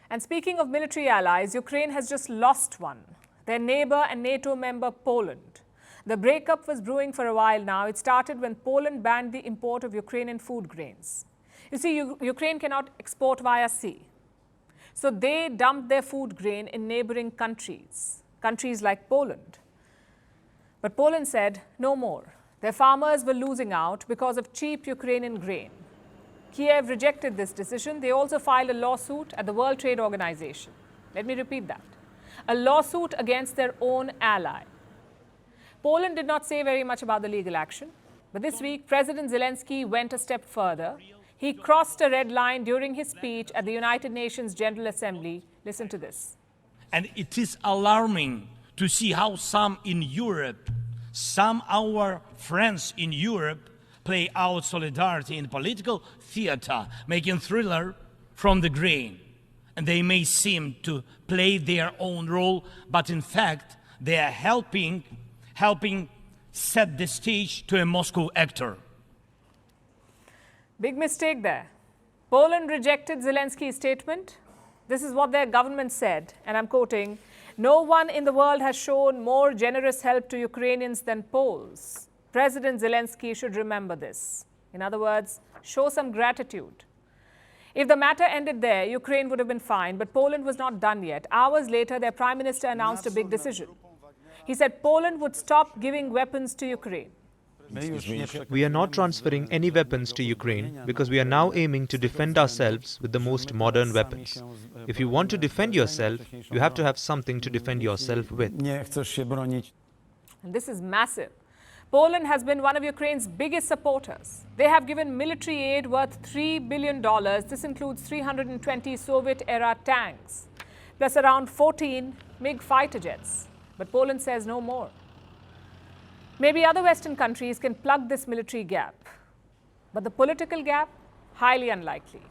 And speaking of military allies, Ukraine has just lost one, their neighbor and NATO member Poland. The breakup was brewing for a while now. It started when Poland banned the import of Ukrainian food grains. You see, Ukraine cannot export via sea. So they dumped their food grain in neighboring countries like Poland. But Poland said no more. Their farmers were losing out because of cheap Ukrainian grain. Kiev rejected this decision. They also filed a lawsuit at the World Trade Organization. Let me repeat that. A lawsuit against their own ally. Poland did not say very much about the legal action. But this week, President Zelensky went a step further. He crossed a red line during his speech at the United Nations General Assembly. Listen to this. And it is alarming to see how some in Europe, some our friends in Europe, play out solidarity in political theater, making thriller from the grain. And they may seem to play their own role, but in fact, they are helping set the stage to a Moscow actor. Big mistake there. Poland rejected Zelensky's statement. This is what their government said, and I'm quoting, "No one in the world has shown more generous help to Ukrainians than Poles. President Zelensky should remember this." In other words, show some gratitude. If the matter ended there, Ukraine would have been fine, but Poland was not done yet. Hours later, their prime minister announced a big decision. He said Poland would stop giving weapons to Ukraine. We are not transferring any weapons to Ukraine because we are now aiming to defend ourselves with the most modern weapons. If you want to defend yourself, you have to have something to defend yourself with. And this is massive. Poland has been one of Ukraine's biggest supporters. They have given military aid worth $3 billion. This includes 320 Soviet-era tanks, plus around 14 MiG fighter jets. But Poland says no more. Maybe other Western countries can plug this military gap. But the political gap? Highly unlikely.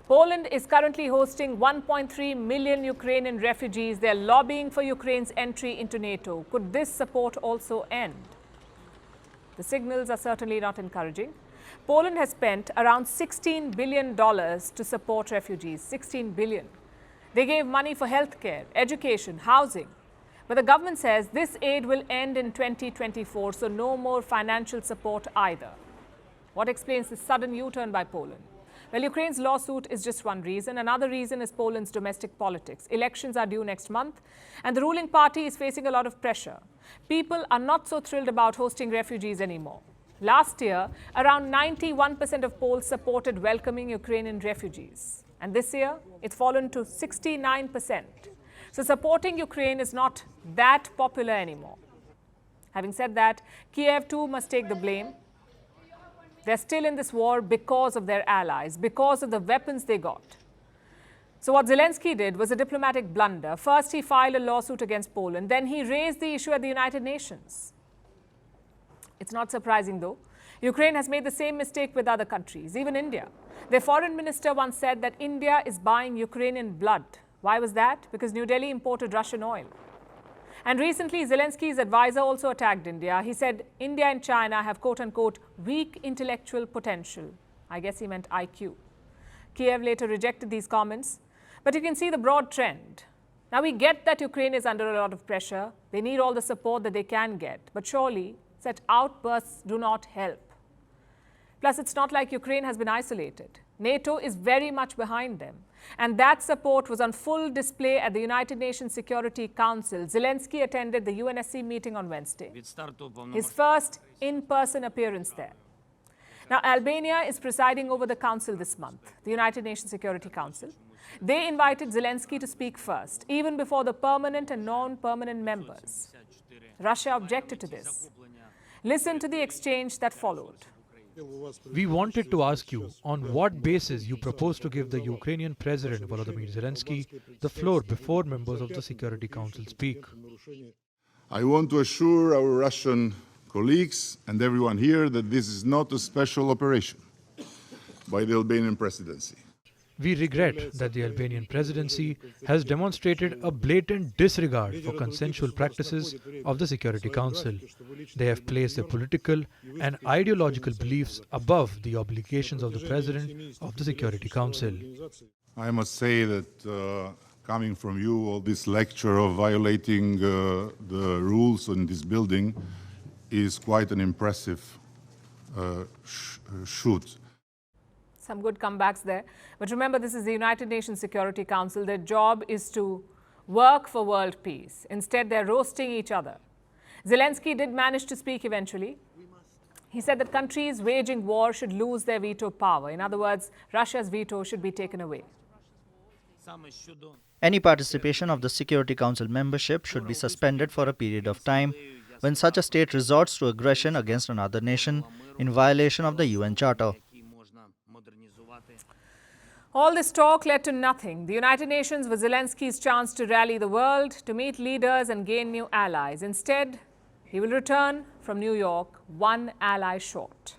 Poland is currently hosting 1.3 million Ukrainian refugees. They're lobbying for Ukraine's entry into NATO. Could this support also end? The signals are certainly not encouraging. Poland has spent around $16 billion to support refugees. $16 billion. They gave money for healthcare, education, housing. But the government says this aid will end in 2024, so no more financial support either. What explains this sudden U-turn by Poland? Well, Ukraine's lawsuit is just one reason. Another reason is Poland's domestic politics. Elections are due next month, and the ruling party is facing a lot of pressure. People are not so thrilled about hosting refugees anymore. Last year, around 91% of Poles supported welcoming Ukrainian refugees. And this year, it's fallen to 69%. So supporting Ukraine is not that popular anymore. Having said that, Kiev too must take the blame. They're still in this war because of their allies, because of the weapons they got. So what Zelensky did was a diplomatic blunder. First, he filed a lawsuit against Poland. Then he raised the issue at the United Nations. It's not surprising, though. Ukraine has made the same mistake with other countries, even India. Their foreign minister once said that India is buying Ukrainian blood. Why was that? Because New Delhi imported Russian oil. And recently, Zelensky's advisor also attacked India. He said India and China have, quote-unquote, weak intellectual potential. I guess he meant IQ. Kiev later rejected these comments. But you can see the broad trend. Now, we get that Ukraine is under a lot of pressure. They need all the support that they can get. But surely, such outbursts do not help. Plus, it's not like Ukraine has been isolated. NATO is very much behind them. And that support was on full display at the United Nations Security Council. Zelensky attended the UNSC meeting on Wednesday, his first in-person appearance there. Now, Albania is presiding over the council this month, the United Nations Security Council. They invited Zelensky to speak first, even before the permanent and non-permanent members. Russia objected to this. Listen to the exchange that followed. We wanted to ask you on what basis you propose to give the Ukrainian President Volodymyr Zelensky the floor before members of the Security Council speak. I want to assure our Russian colleagues and everyone here that this is not a special operation by the Albanian presidency. We regret that the Albanian presidency has demonstrated a blatant disregard for consensual practices of the Security Council. They have placed their political and ideological beliefs above the obligations of the President of the Security Council. I must say that coming from you, all this lecture of violating the rules in this building is quite an impressive shoot. Some good comebacks there. But remember, this is the United Nations Security Council. Their job is to work for world peace. Instead, they're roasting each other. Zelensky did manage to speak eventually. He said that countries waging war should lose their veto power. In other words, Russia's veto should be taken away. Any participation of the Security Council membership should be suspended for a period of time when such a state resorts to aggression against another nation in violation of the UN Charter. All this talk led to nothing. The United Nations was Zelensky's chance to rally the world, to meet leaders and gain new allies. Instead, he will return from New York one ally short.